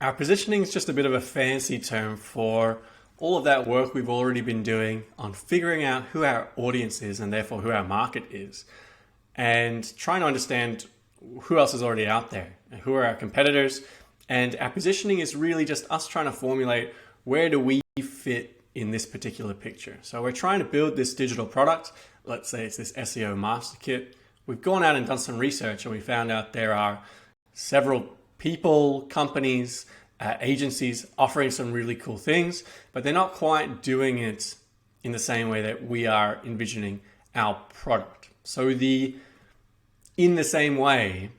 Our positioning is just a bit of a fancy term for all of that work we've already been doing on figuring out who our audience is and therefore who our market is, and trying to understand who else is already out there and who are our competitors. And our positioning is really just us trying to formulate where do we fit in this particular picture. So we're trying to build this digital product. Let's say it's this SEO master kit. We've gone out and done some research and we found out there are several people, companies, agencies offering some really cool things, but they're not quite doing it in the same way that we are envisioning our product. So in the same way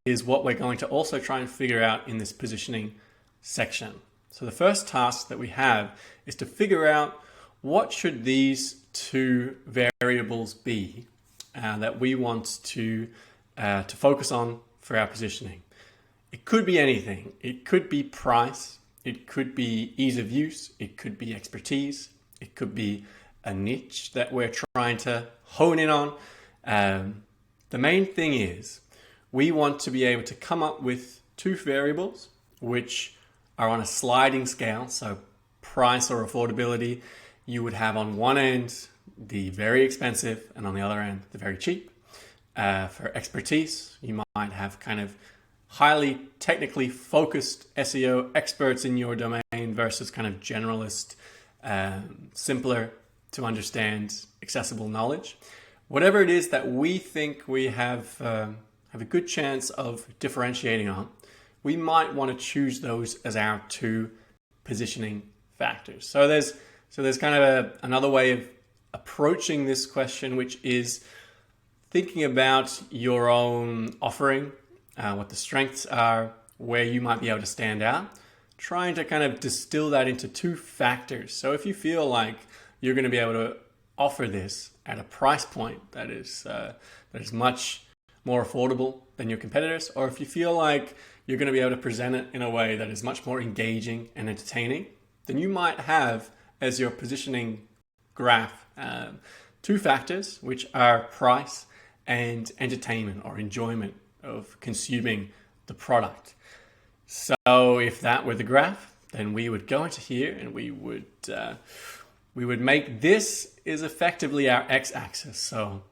is what we're going to also try and figure out in this positioning section. So the first task that we have is to figure out what should these two variables be that we want to focus on for our positioning. It could be anything. It could be price. It could be ease of use. It could be expertise. It could be a niche that we're trying to hone in on. The main thing is we want to be able to come up with two variables which are on a sliding scale. So price or affordability, you would have on one end the very expensive and on the other end the very cheap. For expertise, you might have kind of highly technically focused SEO experts in your domain versus kind of generalist, simpler to understand, accessible knowledge. Whatever it is that we think we have a good chance of differentiating on, we might want to choose those as our two positioning factors. So there's kind of another way of approaching this question, which is thinking about your own offering, what the strengths are, where you might be able to stand out, trying to kind of distill that into two factors. So if you feel like you're going to be able to offer this at a price point that is much more affordable than your competitors, or if you feel like you're going to be able to present it in a way that is much more engaging and entertaining, then you might have as your positioning graph two factors, which are price and entertainment or enjoyment of consuming the product. So if that were the graph, then we would go into here and we would make this is effectively our x-axis. So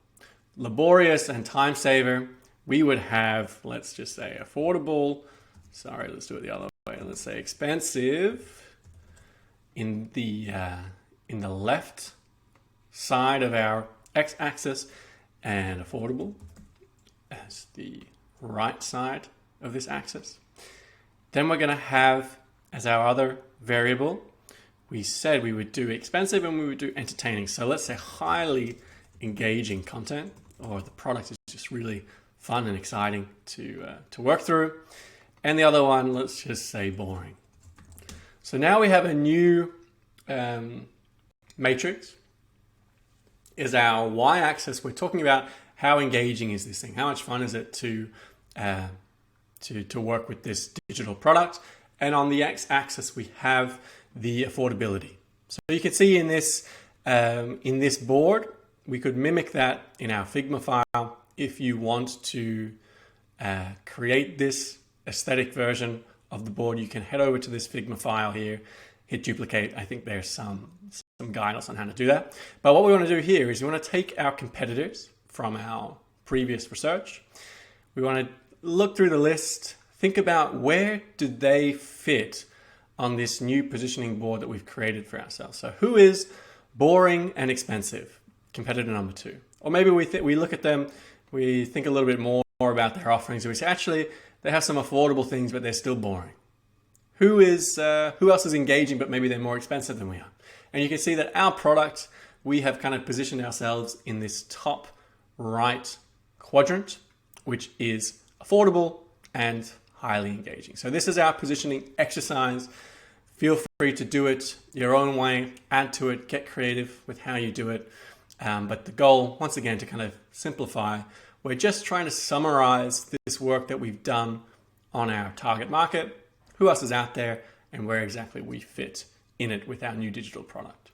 laborious and time saver, we would have, let's just say affordable, sorry, let's do it the other way. Let's say expensive in the left side of our x-axis and affordable as the right side of this axis. Then we're going to have as our other variable, we said we would do expensive and we would do entertaining. So let's say highly engaging content, or the product is just really fun and exciting to work through. And the other one, let's just say boring. So now we have a new matrix. Is our y-axis. We're talking about how engaging is this thing? How much fun is it to work with this digital product? And on the x-axis, we have the affordability. So you can see in this board, we could mimic that in our Figma file. If you want to create this aesthetic version of the board, you can head over to this Figma file here, hit duplicate. I think there's some guidance on how to do that. But what we want to do here is we want to take our competitors from our previous research. We want to look through the list, think about where do they fit on this new positioning board that we've created for ourselves. So who is boring and expensive? Competitor number two. Or maybe we look at them, we think a little bit more about their offerings, and we say, actually, they have some affordable things, but they're still boring. Who else is engaging, but maybe they're more expensive than we are? And you can see that our product, we have kind of positioned ourselves in this top right quadrant, which is affordable and highly engaging. So this is our positioning exercise. Feel free to do it your own way, add to it, get creative with how you do it. But the goal, once again, to kind of simplify, we're just trying to summarize this work that we've done on our target market, who else is out there, and where exactly we fit in it with our new digital product.